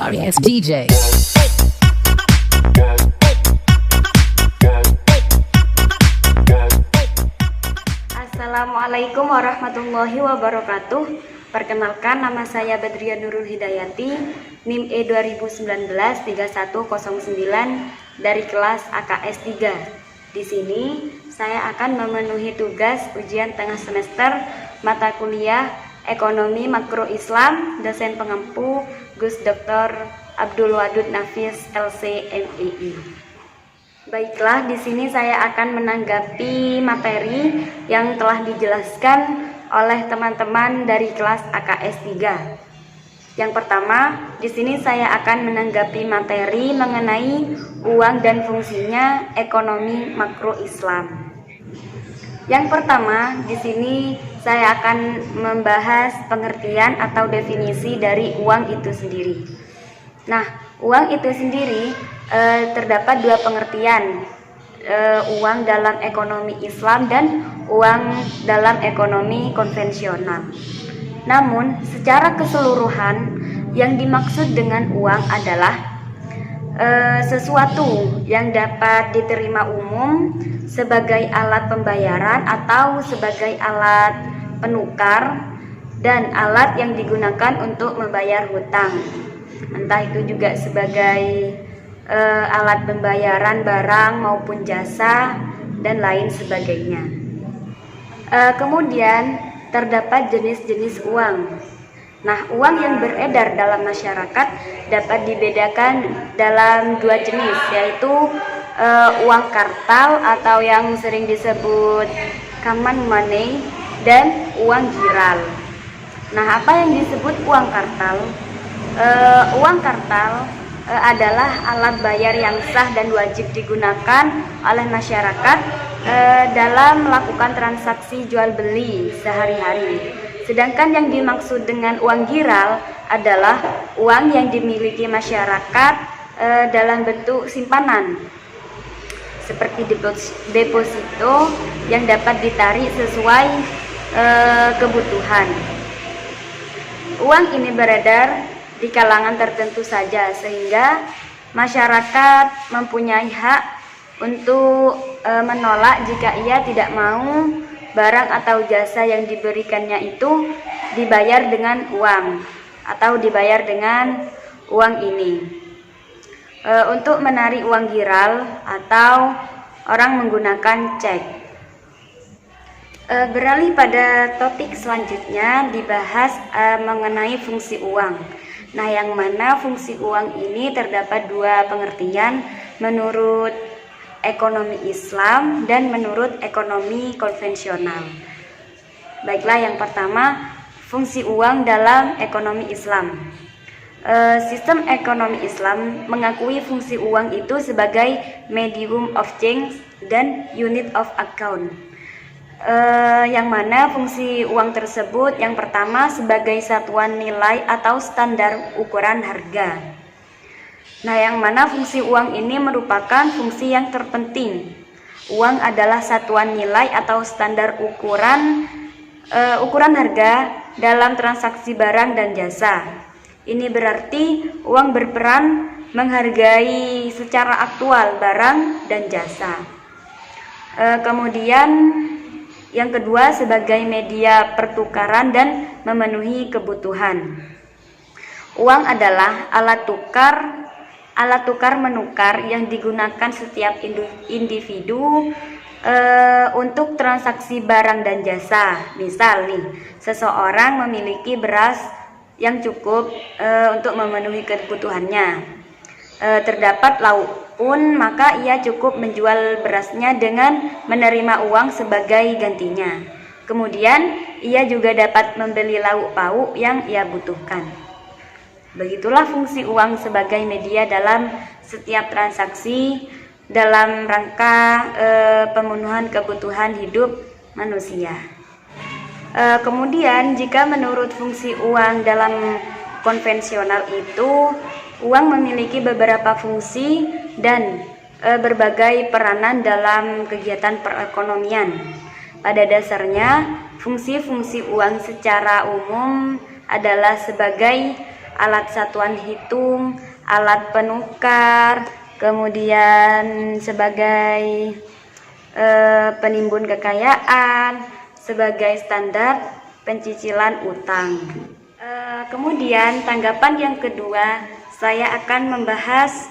sorry ass DJ. Assalamualaikum warahmatullahi wabarakatuh. Perkenalkan, nama saya Badriah Nurul Hidayati, NIM E 2019-3109 dari kelas AKS 3. Di sini saya akan memenuhi tugas ujian tengah semester mata kuliah Ekonomi Makro Islam, dosen pengampu Gus Dr. Abdul Wadud Nafis LC MII. Baiklah, di sini saya akan menanggapi materi yang telah dijelaskan oleh teman-teman dari kelas AKS 3. Yang pertama, di sini saya akan menanggapi materi mengenai uang dan fungsinya ekonomi makro Islam. Yang pertama, di sini saya akan membahas pengertian atau definisi dari uang itu sendiri. Nah, uang itu sendiri terdapat dua pengertian, uang dalam ekonomi Islam dan uang dalam ekonomi konvensional. Namun, secara keseluruhan yang dimaksud dengan uang adalah sesuatu yang dapat diterima umum sebagai alat pembayaran atau sebagai alat penukar dan alat yang digunakan untuk membayar hutang, entah itu juga sebagai alat pembayaran barang maupun jasa dan lain sebagainya. Kemudian terdapat jenis-jenis uang. Nah, uang yang beredar dalam masyarakat dapat dibedakan dalam dua jenis, yaitu uang kartal atau yang sering disebut common money dan uang giral. Nah, apa yang disebut uang kartal? Uang kartal adalah alat bayar yang sah dan wajib digunakan oleh masyarakat dalam melakukan transaksi jual beli sehari-hari. Sedangkan yang dimaksud dengan uang giral adalah uang yang dimiliki masyarakat dalam bentuk simpanan, seperti deposito yang dapat ditarik sesuai kebutuhan. Uang ini beredar di kalangan tertentu saja, sehingga masyarakat mempunyai hak untuk menolak jika ia tidak mau barang atau jasa yang diberikannya itu dibayar dengan uang atau dibayar dengan uang ini. Untuk menarik uang giral atau orang menggunakan cek. Beralih pada topik selanjutnya, dibahas mengenai fungsi uang. Nah, yang mana fungsi uang ini terdapat dua pengertian menurut ekonomi Islam dan menurut ekonomi konvensional. Baiklah, yang pertama, fungsi uang dalam ekonomi Islam. Sistem ekonomi Islam mengakui fungsi uang itu sebagai medium of change dan unit of account. Yang mana fungsi uang tersebut yang pertama sebagai satuan nilai atau standar ukuran harga. Nah, yang mana fungsi uang ini merupakan fungsi yang terpenting. Uang adalah satuan nilai atau standar ukuran harga dalam transaksi barang dan jasa. Ini berarti uang berperan menghargai secara aktual barang dan jasa. Kemudian yang kedua sebagai media pertukaran dan memenuhi kebutuhan. Uang adalah alat tukar menukar yang digunakan setiap individu untuk transaksi barang dan jasa. Misal nih, seseorang memiliki beras yang cukup untuk memenuhi kebutuhannya. Terdapat lauk pun, maka ia cukup menjual berasnya dengan menerima uang sebagai gantinya. Kemudian ia juga dapat membeli lauk pauk yang ia butuhkan. Begitulah fungsi uang sebagai media dalam setiap transaksi dalam rangka pemenuhan kebutuhan hidup manusia. Kemudian jika menurut fungsi uang dalam konvensional itu, uang memiliki beberapa fungsi dan berbagai peranan dalam kegiatan perekonomian. Pada dasarnya, fungsi-fungsi uang secara umum adalah sebagai alat satuan hitung, alat penukar, kemudian sebagai penimbun kekayaan, sebagai standar pencicilan utang. Kemudian tanggapan yang kedua, saya akan membahas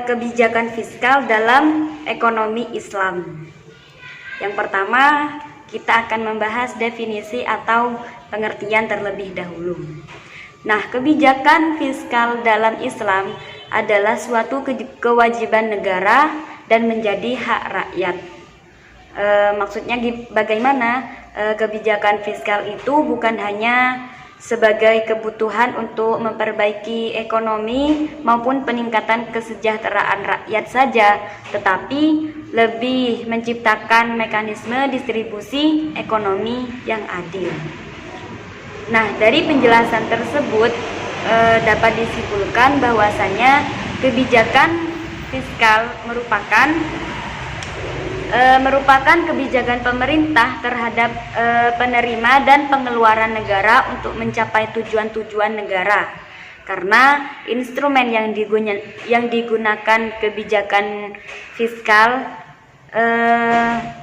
kebijakan fiskal dalam ekonomi Islam. Yang pertama, kita akan membahas definisi atau pengertian terlebih dahulu. Nah, kebijakan fiskal dalam Islam adalah suatu kewajiban negara dan menjadi hak rakyat. Maksudnya bagaimana? Kebijakan fiskal itu bukan hanya sebagai kebutuhan untuk memperbaiki ekonomi maupun peningkatan kesejahteraan rakyat saja, tetapi lebih menciptakan mekanisme distribusi ekonomi yang adil. Nah, dari penjelasan tersebut dapat disimpulkan bahwasanya kebijakan fiskal merupakan kebijakan pemerintah terhadap penerima dan pengeluaran negara untuk mencapai tujuan-tujuan negara. Karena instrumen yang digunakan kebijakan fiskal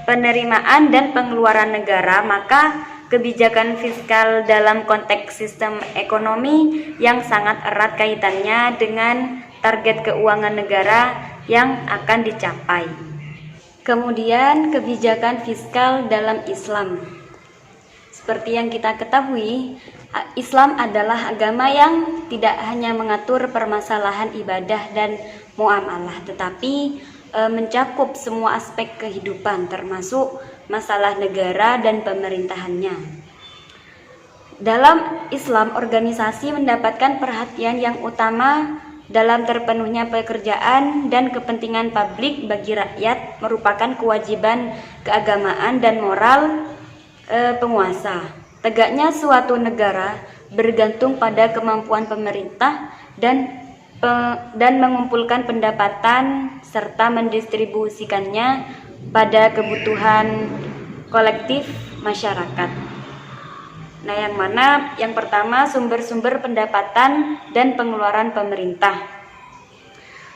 penerimaan dan pengeluaran negara, maka kebijakan fiskal dalam konteks sistem ekonomi yang sangat erat kaitannya dengan target keuangan negara yang akan dicapai. Kemudian kebijakan fiskal dalam Islam. Seperti yang kita ketahui, Islam adalah agama yang tidak hanya mengatur permasalahan ibadah dan muamalah, tetapi mencakup semua aspek kehidupan, termasuk masalah negara dan pemerintahannya. Dalam Islam, organisasi mendapatkan perhatian yang utama dalam terpenuhnya pekerjaan dan kepentingan publik bagi rakyat, merupakan kewajiban keagamaan dan moral penguasa. Tegaknya suatu negara bergantung pada kemampuan pemerintah dan mengumpulkan pendapatan serta mendistribusikannya pada kebutuhan kolektif masyarakat. Nah, yang pertama sumber-sumber pendapatan dan pengeluaran pemerintah.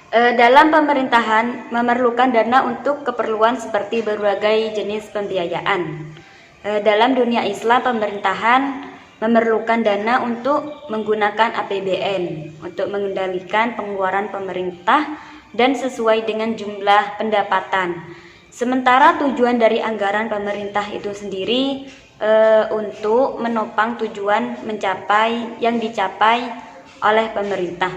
Dalam pemerintahan memerlukan dana untuk keperluan seperti berbagai jenis pembiayaan. Dalam dunia Islam, pemerintahan memerlukan dana untuk menggunakan APBN untuk mengendalikan pengeluaran pemerintah dan sesuai dengan jumlah pendapatan. Sementara tujuan dari anggaran pemerintah itu sendiri untuk menopang tujuan yang dicapai oleh pemerintah.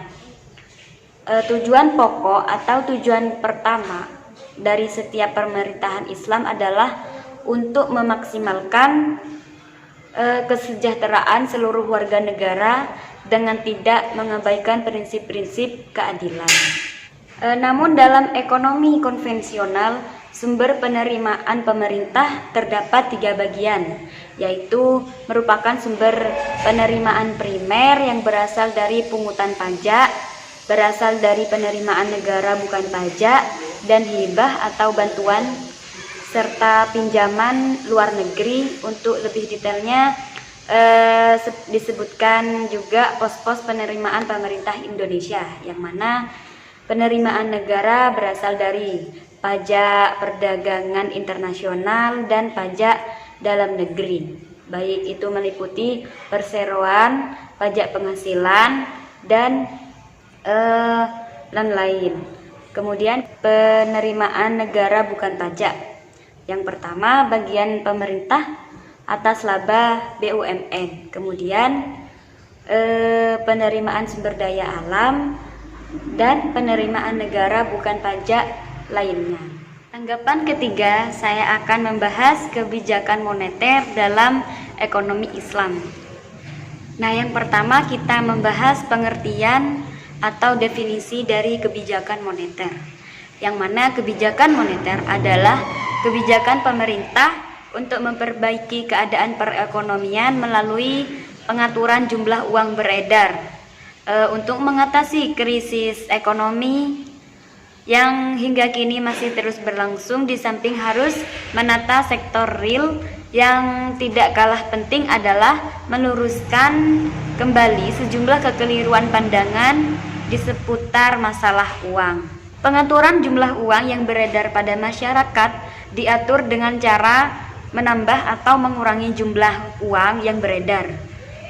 Tujuan pokok atau tujuan pertama dari setiap pemerintahan Islam adalah untuk memaksimalkan kesejahteraan seluruh warga negara dengan tidak mengabaikan prinsip-prinsip keadilan. Namun dalam ekonomi konvensional, sumber penerimaan pemerintah terdapat 3 bagian, yaitu merupakan sumber penerimaan primer yang berasal dari pungutan pajak, berasal dari penerimaan negara bukan pajak, dan hibah atau bantuan, serta pinjaman luar negeri. Untuk lebih detailnya disebutkan juga pos-pos penerimaan pemerintah Indonesia, yang mana penerimaan negara berasal dari pajak perdagangan internasional dan pajak dalam negeri, baik itu meliputi perseroan, pajak penghasilan, dan lain-lain. Kemudian penerimaan negara bukan pajak. Yang pertama, bagian pemerintah atas laba BUMN. Kemudian penerimaan sumber daya alam dan penerimaan negara bukan pajak lainnya. Tanggapan ketiga, saya akan membahas kebijakan moneter dalam ekonomi Islam. Nah, yang pertama kita membahas pengertian atau definisi dari kebijakan moneter. Yang mana kebijakan moneter adalah kebijakan pemerintah untuk memperbaiki keadaan perekonomian melalui pengaturan jumlah uang beredar untuk mengatasi krisis ekonomi yang hingga kini masih terus berlangsung, di samping harus menata sektor real Yang tidak kalah penting adalah meluruskan kembali sejumlah kekeliruan pandangan di seputar masalah uang. Pengaturan jumlah uang yang beredar pada masyarakat diatur dengan cara menambah atau mengurangi jumlah uang yang beredar.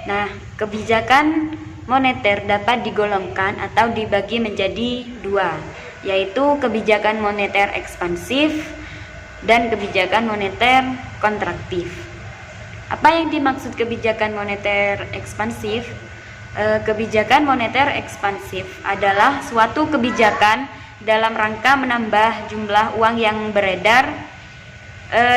Nah, kebijakan moneter dapat digolongkan atau dibagi menjadi dua, yaitu kebijakan moneter ekspansif dan kebijakan moneter kontraktif. Apa yang dimaksud kebijakan moneter ekspansif? Kebijakan moneter ekspansif adalah suatu kebijakan dalam rangka menambah jumlah uang yang beredar,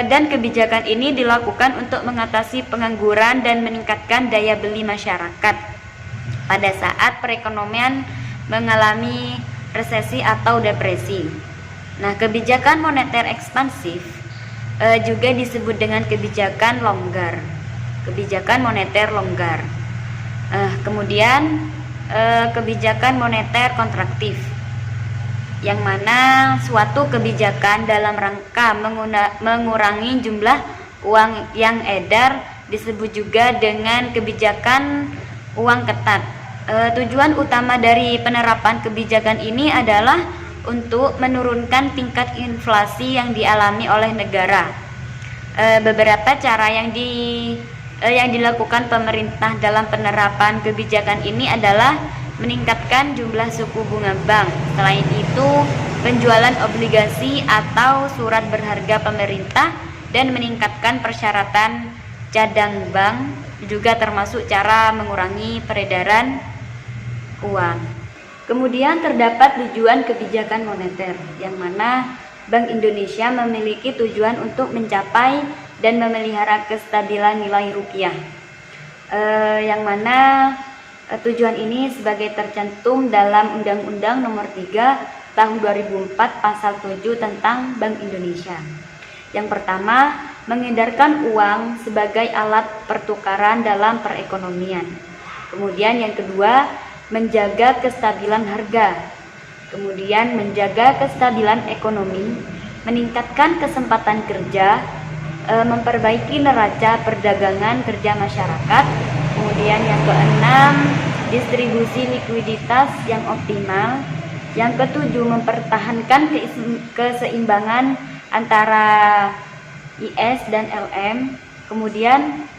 dan kebijakan ini dilakukan untuk mengatasi pengangguran dan meningkatkan daya beli masyarakat pada saat perekonomian mengalami resesi atau depresi. Nah, kebijakan moneter ekspansif juga disebut dengan kebijakan longgar, kebijakan moneter longgar. Kemudian kebijakan moneter kontraktif, yang mana suatu kebijakan dalam rangka mengurangi jumlah uang yang edar disebut juga dengan kebijakan uang ketat. Tujuan utama dari penerapan kebijakan ini adalah untuk menurunkan tingkat inflasi yang dialami oleh negara. Beberapa cara yang dilakukan pemerintah dalam penerapan kebijakan ini adalah meningkatkan jumlah suku bunga bank. Selain itu, penjualan obligasi atau surat berharga pemerintah dan meningkatkan persyaratan cadang bank juga termasuk cara mengurangi peredaran uang. Kemudian terdapat tujuan kebijakan moneter, yang mana Bank Indonesia memiliki tujuan untuk mencapai dan memelihara kestabilan nilai rupiah, yang mana tujuan ini sebagai tercantum dalam Undang-Undang Nomor 3 Tahun 2004 Pasal 7 tentang Bank Indonesia. Yang pertama, mengedarkan uang sebagai alat pertukaran dalam perekonomian. Kemudian yang kedua, menjaga kestabilan harga. Kemudian menjaga kestabilan ekonomi, meningkatkan kesempatan kerja, memperbaiki neraca perdagangan kerja masyarakat. Kemudian yang keenam, distribusi likuiditas yang optimal. Yang ketujuh, mempertahankan keseimbangan antara IS dan LM. Kemudian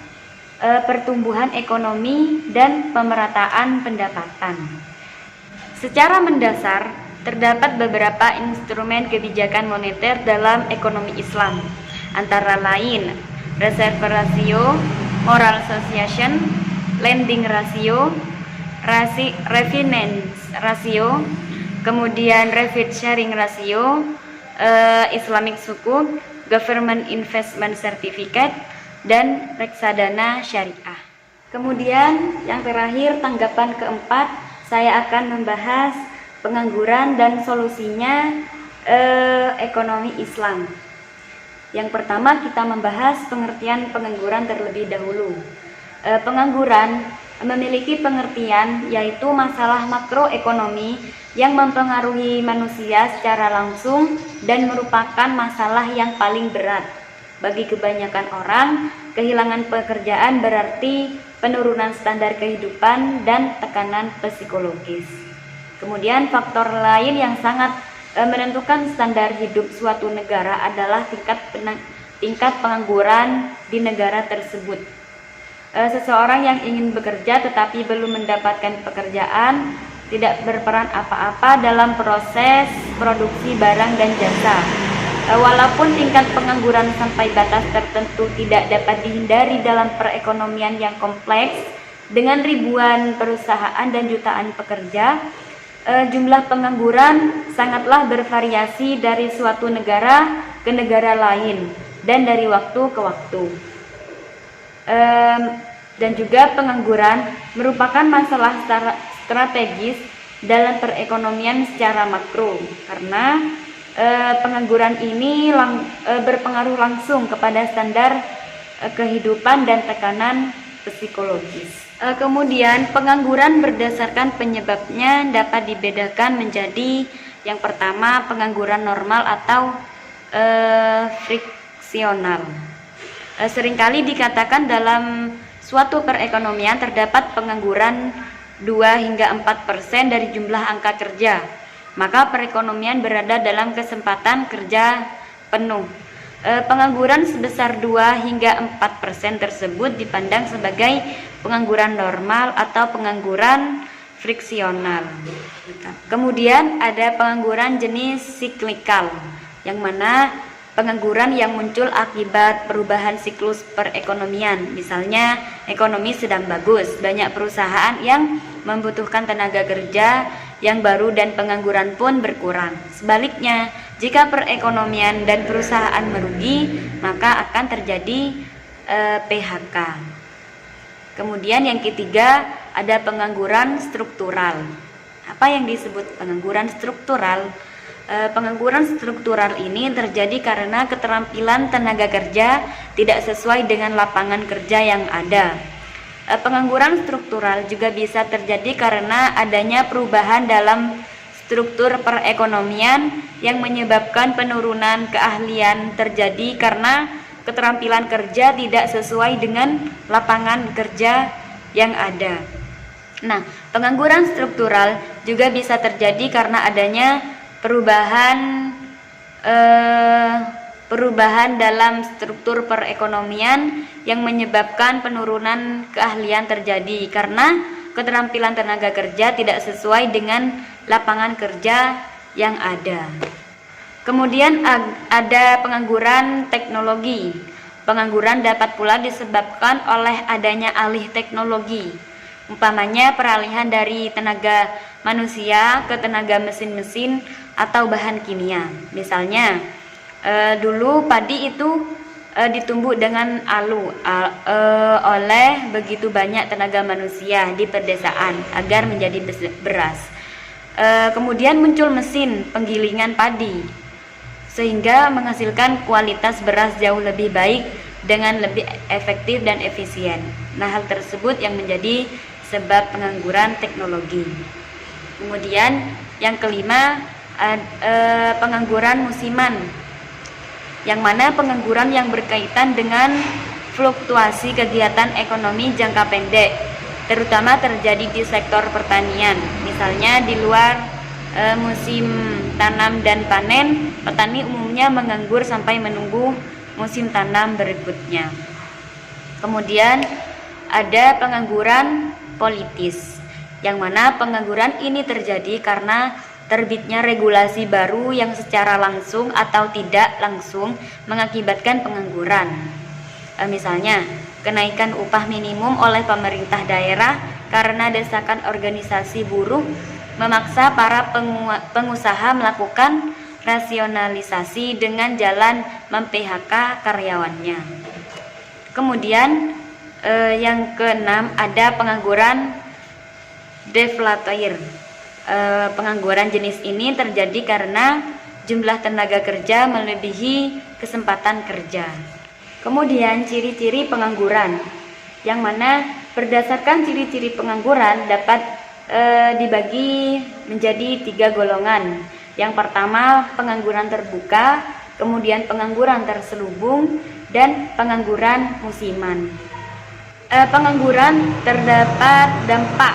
pertumbuhan ekonomi dan pemerataan pendapatan. Secara mendasar, terdapat beberapa instrumen kebijakan moneter dalam ekonomi Islam, antara lain reserve ratio, moral association, lending ratio, refinance ratio, kemudian profit sharing ratio, Islamic sukuk, government investment certificate, dan reksadana syariah. Kemudian yang terakhir, tanggapan keempat, saya akan membahas pengangguran dan solusinya ekonomi Islam. Yang pertama, kita membahas pengertian pengangguran terlebih dahulu. Pengangguran memiliki pengertian yaitu masalah makroekonomi yang mempengaruhi manusia secara langsung dan merupakan masalah yang paling berat. Bagi kebanyakan orang, kehilangan pekerjaan berarti penurunan standar kehidupan dan tekanan psikologis. Kemudian faktor lain yang sangat menentukan standar hidup suatu negara adalah tingkat pengangguran di negara tersebut. Seseorang yang ingin bekerja tetapi belum mendapatkan pekerjaan tidak berperan apa-apa dalam proses produksi barang dan jasa. Walaupun tingkat pengangguran sampai batas tertentu tidak dapat dihindari dalam perekonomian yang kompleks dengan ribuan perusahaan dan jutaan pekerja, jumlah pengangguran sangatlah bervariasi dari suatu negara ke negara lain dan dari waktu ke waktu. Dan juga pengangguran merupakan masalah strategis dalam perekonomian secara makro, karena pengangguran ini berpengaruh langsung kepada standar kehidupan dan tekanan psikologis. Kemudian pengangguran berdasarkan penyebabnya dapat dibedakan menjadi yang pertama, pengangguran normal atau friksional. Seringkali dikatakan dalam suatu perekonomian terdapat pengangguran 2 hingga 4% dari jumlah angka kerja, maka perekonomian berada dalam kesempatan kerja penuh. Pengangguran sebesar 2 hingga 4% tersebut dipandang sebagai pengangguran normal atau pengangguran friksional. Kemudian ada pengangguran jenis siklikal, yang mana pengangguran yang muncul akibat perubahan siklus perekonomian. Misalnya ekonomi sedang bagus, banyak perusahaan yang membutuhkan tenaga kerja yang baru dan pengangguran pun berkurang. Sebaliknya, jika perekonomian dan perusahaan merugi, maka akan terjadi PHK. Kemudian yang ketiga, ada pengangguran struktural. Apa yang disebut pengangguran struktural? Pengangguran struktural ini terjadi karena keterampilan tenaga kerja tidak sesuai dengan lapangan kerja yang ada. Pengangguran struktural juga bisa terjadi karena adanya perubahan dalam struktur perekonomian yang menyebabkan penurunan keahlian terjadi karena keterampilan kerja tidak sesuai dengan lapangan kerja yang ada. Nah, pengangguran struktural juga bisa terjadi karena adanya perubahan dalam struktur perekonomian yang menyebabkan penurunan keahlian terjadi karena keterampilan tenaga kerja tidak sesuai dengan lapangan kerja yang ada. Kemudian ada pengangguran teknologi. Pengangguran dapat pula disebabkan oleh adanya alih teknologi, umpamanya peralihan dari tenaga manusia ke tenaga mesin-mesin atau bahan kimia. Misalnya dulu padi itu ditumbuk dengan oleh begitu banyak tenaga manusia di pedesaan agar menjadi beras. Kemudian muncul mesin penggilingan padi sehingga menghasilkan kualitas beras jauh lebih baik dengan lebih efektif dan efisien. Nah, hal tersebut yang menjadi sebab pengangguran teknologi. Kemudian yang kelima, pengangguran musiman, yang mana pengangguran yang berkaitan dengan fluktuasi kegiatan ekonomi jangka pendek, terutama terjadi di sektor pertanian. Misalnya di luar musim tanam dan panen, petani umumnya menganggur sampai menunggu musim tanam berikutnya. Kemudian ada pengangguran politis, yang mana pengangguran ini terjadi karena terbitnya regulasi baru yang secara langsung atau tidak langsung mengakibatkan pengangguran. Misalnya, kenaikan upah minimum oleh pemerintah daerah karena desakan organisasi buruh memaksa para pengusaha melakukan rasionalisasi dengan jalan mem-PHK karyawannya. Kemudian yang keenam, ada pengangguran deflator. Pengangguran jenis ini terjadi karena jumlah tenaga kerja melebihi kesempatan kerja. Kemudian ciri-ciri pengangguran, yang mana berdasarkan ciri-ciri pengangguran dapat dibagi menjadi 3 golongan. Yang pertama, pengangguran terbuka, kemudian pengangguran terselubung, dan pengangguran musiman. Pengangguran terdapat dampak.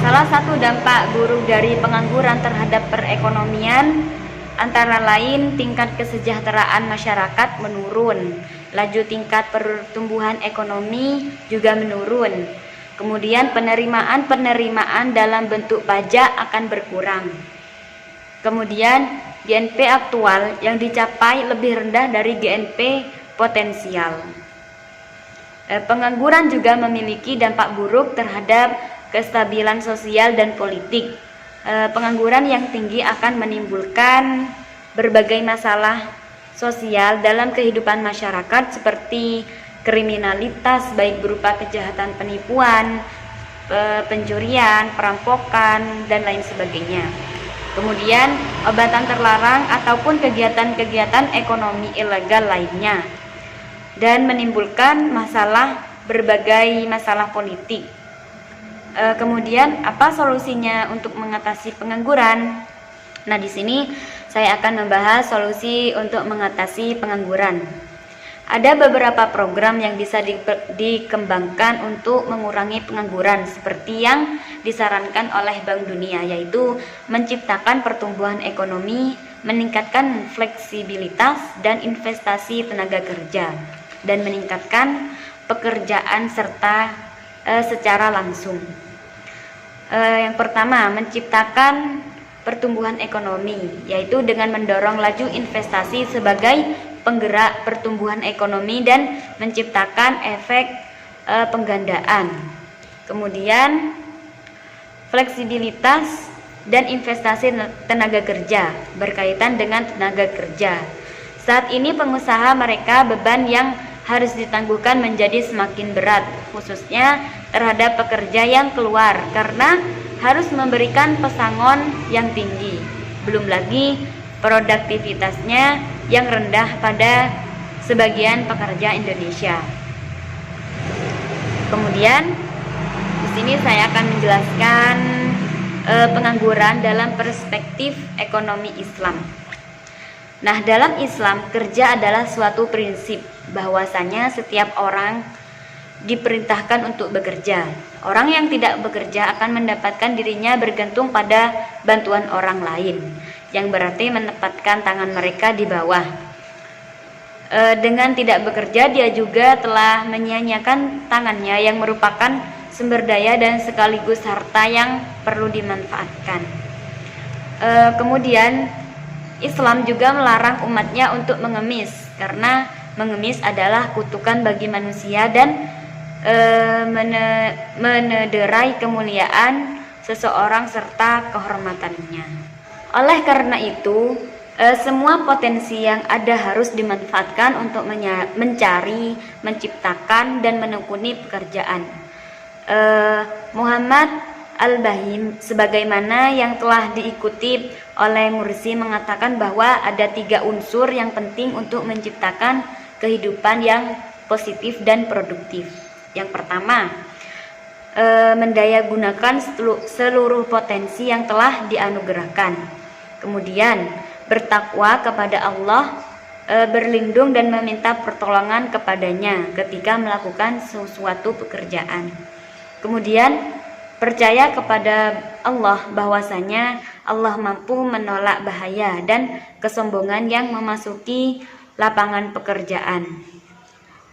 Salah satu dampak buruk dari pengangguran terhadap perekonomian antara lain tingkat kesejahteraan masyarakat menurun, laju tingkat pertumbuhan ekonomi juga menurun. Kemudian penerimaan dalam bentuk pajak akan berkurang. Kemudian GNP aktual yang dicapai lebih rendah dari GNP potensial. Pengangguran juga memiliki dampak buruk terhadap kestabilan sosial dan politik. Pengangguran yang tinggi akan menimbulkan berbagai masalah sosial dalam kehidupan masyarakat seperti kriminalitas, baik berupa kejahatan penipuan, pencurian, perampokan, dan lain sebagainya. Kemudian obatan terlarang ataupun kegiatan-kegiatan ekonomi ilegal lainnya, dan menimbulkan berbagai masalah politik. Kemudian apa solusinya untuk mengatasi pengangguran? Nah, di sini saya akan membahas solusi untuk mengatasi pengangguran. Ada beberapa program yang bisa dikembangkan untuk mengurangi pengangguran seperti yang disarankan oleh Bank Dunia, yaitu menciptakan pertumbuhan ekonomi, meningkatkan fleksibilitas dan investasi tenaga kerja, dan meningkatkan pekerjaan serta secara langsung. Yang pertama, menciptakan pertumbuhan ekonomi, yaitu dengan mendorong laju investasi sebagai penggerak pertumbuhan ekonomi dan menciptakan efek penggandaan. Kemudian fleksibilitas dan investasi tenaga kerja berkaitan dengan tenaga kerja. Saat ini pengusaha mereka beban yang harus ditangguhkan menjadi semakin berat, khususnya terhadap pekerja yang keluar karena harus memberikan pesangon yang tinggi. Belum lagi produktivitasnya yang rendah pada sebagian pekerja Indonesia. Kemudian di sini saya akan menjelaskan pengangguran dalam perspektif ekonomi Islam. Nah, dalam Islam, kerja adalah suatu prinsip bahwasanya setiap orang diperintahkan untuk bekerja. Orang yang tidak bekerja akan mendapatkan dirinya bergantung pada bantuan orang lain, yang berarti menempatkan tangan mereka di bawah. Dengan tidak bekerja, dia juga telah menyia-nyiakan tangannya yang merupakan sumber daya dan sekaligus harta yang perlu dimanfaatkan. Kemudian Islam juga melarang umatnya untuk mengemis, karena mengemis adalah kutukan bagi manusia dan menederai kemuliaan seseorang serta kehormatannya. Oleh karena itu, semua potensi yang ada harus dimanfaatkan untuk mencari, menciptakan, dan menekuni pekerjaan. Muhammad Al-Bahim sebagaimana yang telah diikuti oleh Mursi mengatakan bahwa ada 3 unsur yang penting untuk menciptakan kehidupan yang positif dan produktif. Yang pertama, mendayagunakan seluruh potensi yang telah dianugerahkan. Kemudian, bertakwa kepada Allah, berlindung dan meminta pertolongan kepadanya ketika melakukan sesuatu pekerjaan. Kemudian, percaya kepada Allah bahwasanya Allah mampu menolak bahaya dan kesombongan yang memasuki lapangan pekerjaan.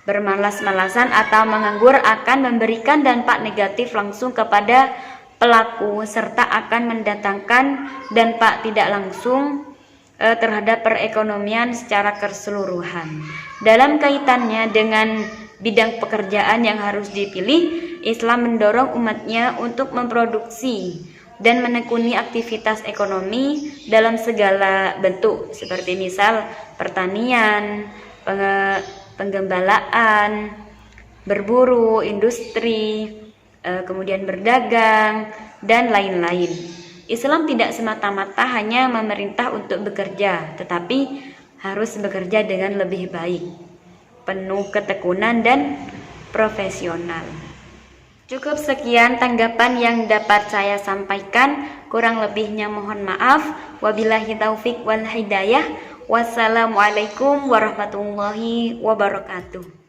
Bermalas-malasan atau menganggur akan memberikan dampak negatif langsung kepada pelaku serta akan mendatangkan dampak tidak langsung terhadap perekonomian secara keseluruhan. Dalam kaitannya dengan bidang pekerjaan yang harus dipilih, Islam mendorong umatnya untuk memproduksi dan menekuni aktivitas ekonomi dalam segala bentuk, seperti misal pertanian, penggembalaan, berburu, industri, kemudian berdagang, dan lain-lain. Islam tidak semata-mata hanya memerintah untuk bekerja, tetapi harus bekerja dengan lebih baik, penuh ketekunan dan profesional. Cukup sekian tanggapan yang dapat saya sampaikan, kurang lebihnya mohon maaf. Wabillahi taufik wal hidayah. Wassalamualaikum warahmatullahi wabarakatuh.